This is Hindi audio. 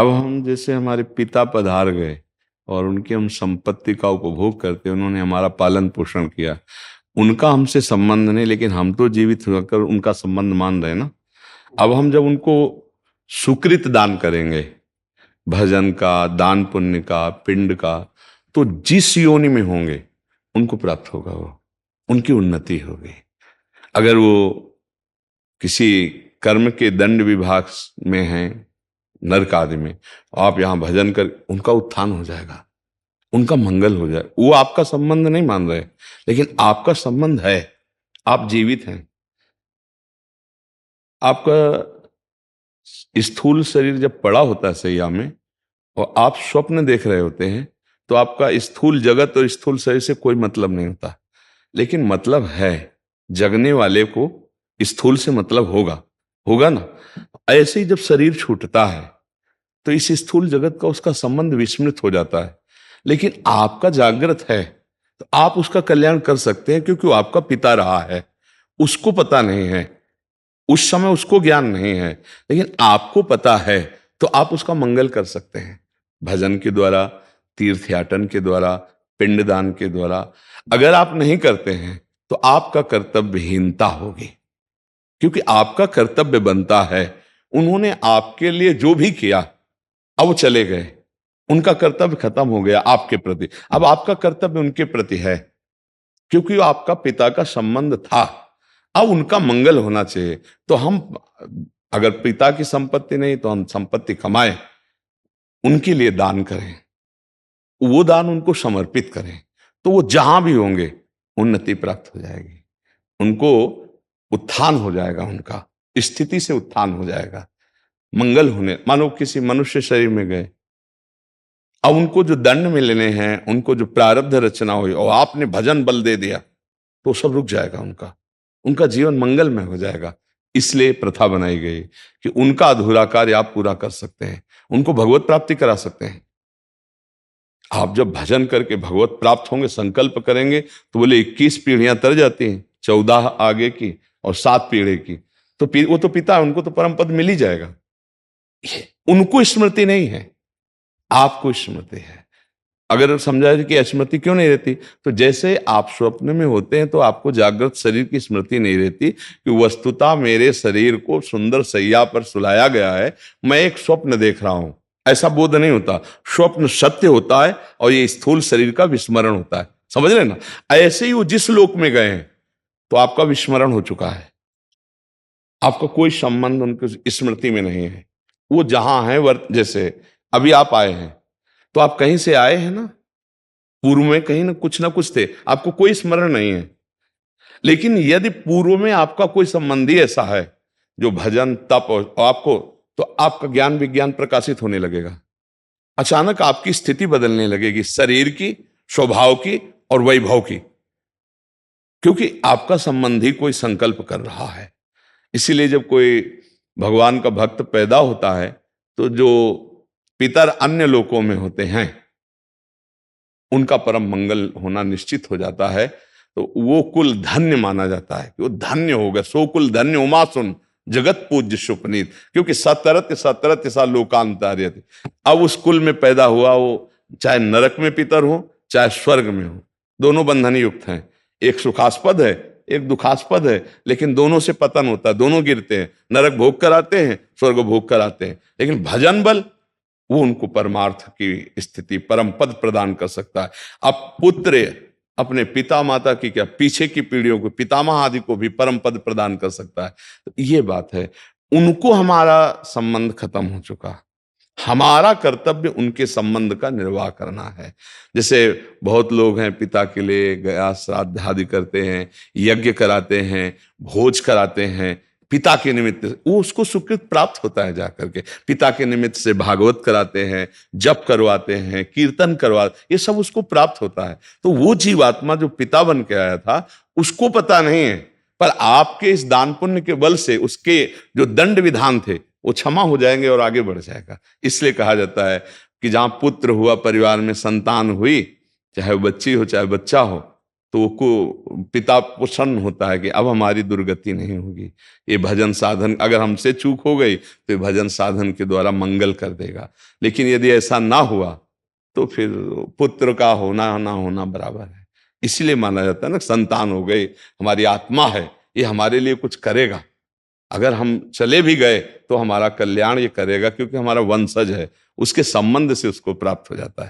अब हम जैसे हमारे पिता पधार गए और उनकी हम संपत्ति का उपभोग करते, उन्होंने हमारा पालन पोषण किया, उनका हमसे संबंध नहीं, लेकिन हम तो जीवित होकर उनका संबंध मान रहे हैं ना। अब हम जब उनको सुकृत दान करेंगे, भजन का, दान पुण्य का, पिंड का, तो जिस योनि में होंगे उनको प्राप्त होगा, वो उनकी उन्नति होगी। अगर वो किसी कर्म के दंड विभाग में हैं, नरक आदि में, आप यहाँ भजन कर, उनका उत्थान हो जाएगा, उनका मंगल हो जाए। वो आपका संबंध नहीं मान रहे, लेकिन आपका संबंध है, आप जीवित हैं। आपका स्थूल शरीर जब पड़ा होता है सैया में और आप स्वप्न देख रहे होते हैं, तो आपका स्थूल जगत और स्थूल शरीर से कोई मतलब नहीं होता, लेकिन मतलब है, जगने वाले को स्थूल से मतलब होगा, होगा ना। ऐसे ही जब शरीर छूटता है तो इस स्थूल जगत का उसका संबंध विस्मृत हो जाता है, लेकिन आपका जागृत है तो आप उसका कल्याण कर सकते हैं, क्योंकि वो आपका पिता रहा है। उसको पता नहीं है, उस समय उसको ज्ञान नहीं है, लेकिन आपको पता है, तो आप उसका मंगल कर सकते हैं भजन के द्वारा, तीर्थयाटन के द्वारा, पिंडदान के द्वारा। अगर आप नहीं करते हैं तो आपका कर्तव्यहीनता होगी, क्योंकि आपका कर्तव्य बनता है। उन्होंने आपके लिए जो भी किया, अब वो चले गए, उनका कर्तव्य खत्म हो गया आपके प्रति, अब आपका कर्तव्य उनके प्रति है, क्योंकि वो आपका पिता का संबंध था। अब उनका मंगल होना चाहिए। तो हम, अगर पिता की संपत्ति नहीं तो हम संपत्ति कमाएं, उनके लिए दान करें, वो दान उनको समर्पित करें, तो वो जहां भी होंगे उन्नति प्राप्त हो जाएगी, उनको उत्थान हो जाएगा, उनका स्थिति से उत्थान हो जाएगा, मंगल होने। मानो किसी मनुष्य शरीर में गए, अब उनको जो दंड मिलने हैं, उनको जो प्रारब्ध रचना हुई, और आपने भजन बल दे दिया, तो सब रुक जाएगा, उनका उनका जीवन मंगल में हो जाएगा। इसलिए प्रथा बनाई गई कि उनका अधूरा कार्य आप पूरा कर सकते हैं, उनको भगवत प्राप्ति करा सकते हैं। आप जब भजन करके भगवत प्राप्त होंगे, संकल्प करेंगे, तो बोले 21 पीढ़ियां तर जाती हैं, 14 आगे की और 7 पीढ़ी की, तो वो तो पिता है, उनको तो परम पद मिल ही जाएगा। उनको स्मृति नहीं है, आपको स्मृति है। अगर समझा जाए कि स्मृति क्यों नहीं रहती, तो जैसे आप स्वप्न में होते हैं तो आपको जागृत शरीर की स्मृति नहीं रहती कि वस्तुतः मेरे शरीर को सुंदर सैया पर सुलाया गया है, मैं एक स्वप्न देख रहा हूं, ऐसा बोध नहीं होता। स्वप्न सत्य होता है और ये स्थूल शरीर का विस्मरण होता है, समझ रहे ना। ऐसे ही वो जिस लोक में गए हैं तो आपका विस्मरण हो चुका है, आपका कोई संबंध उनकी स्मृति में नहीं है। वो जहां है, जैसे अभी आप आए हैं, तो आप कहीं से आए हैं ना, पूर्व में कहीं ना कुछ थे, आपको कोई स्मरण नहीं है। लेकिन यदि पूर्व में आपका कोई संबंधी ऐसा है जो भजन तप और आपको, तो आपका ज्ञान विज्ञान प्रकाशित होने लगेगा, अचानक आपकी स्थिति बदलने लगेगी, शरीर की, स्वभाव की और वैभव की, क्योंकि आपका संबंधी कोई संकल्प कर रहा है। इसीलिए जब कोई भगवान का भक्त पैदा होता है, तो जो पितर अन्य लोकों में होते हैं उनका परम मंगल होना निश्चित हो जाता है, तो वो कुल धन्य माना जाता है कि वो धन्य होगा। सो कुल धन्य उमा सुन जगत पूज्य सुपनीत, क्योंकि सतरत सतरत सा लोकांतर्यत। अब उस कुल में पैदा हुआ, वो चाहे नरक में पितर हो चाहे स्वर्ग में हो, दोनों बंधन युक्त हैं। एक सुखास्पद है, एक दुखास्पद है, लेकिन दोनों से पतन होता है, दोनों गिरते हैं, नरक भोग कराते हैं, स्वर्ग भोग कराते हैं। लेकिन भजन बल वो उनको परमार्थ की स्थिति, परम पद प्रदान कर सकता है। अब पुत्र अपने पिता माता की क्या, पीछे की पीढ़ियों को, पितामह आदि को भी परम पद प्रदान कर सकता है। तो ये बात है, उनको हमारा संबंध खत्म हो चुका, हमारा कर्तव्य उनके संबंध का निर्वाह करना है। जैसे बहुत लोग हैं, पिता के लिए गया श्राद्ध आदि करते हैं, यज्ञ कराते हैं, भोज कराते हैं, पिता के निमित्त वो उसको सुकृत प्राप्त होता है। जाकर के पिता के निमित्त से भागवत कराते हैं, जप करवाते हैं, कीर्तन ये सब उसको प्राप्त होता है। तो वो जीवात्मा जो पिता बन के आया था उसको पता नहीं है, पर आपके इस दान पुण्य के बल से उसके जो दंड विधान थे वो क्षमा हो जाएंगे और आगे बढ़ जाएगा। इसलिए कहा जाता है कि जहां पुत्र हुआ, परिवार में संतान हुई, चाहे वो बच्ची हो चाहे बच्चा हो, तो को पिता प्रसन्न होता है कि अब हमारी दुर्गति नहीं होगी, ये भजन साधन अगर हमसे चूक हो गई तो ये भजन साधन के द्वारा मंगल कर देगा। लेकिन यदि ऐसा ना हुआ तो फिर पुत्र का होना ना होना बराबर है। इसलिए माना जाता है ना, संतान हो गई, हमारी आत्मा है, ये हमारे लिए कुछ करेगा। अगर हम चले भी गए तो हमारा कल्याण ये करेगा, क्योंकि हमारा वंशज है, उसके संबंध से उसको प्राप्त हो जाता है।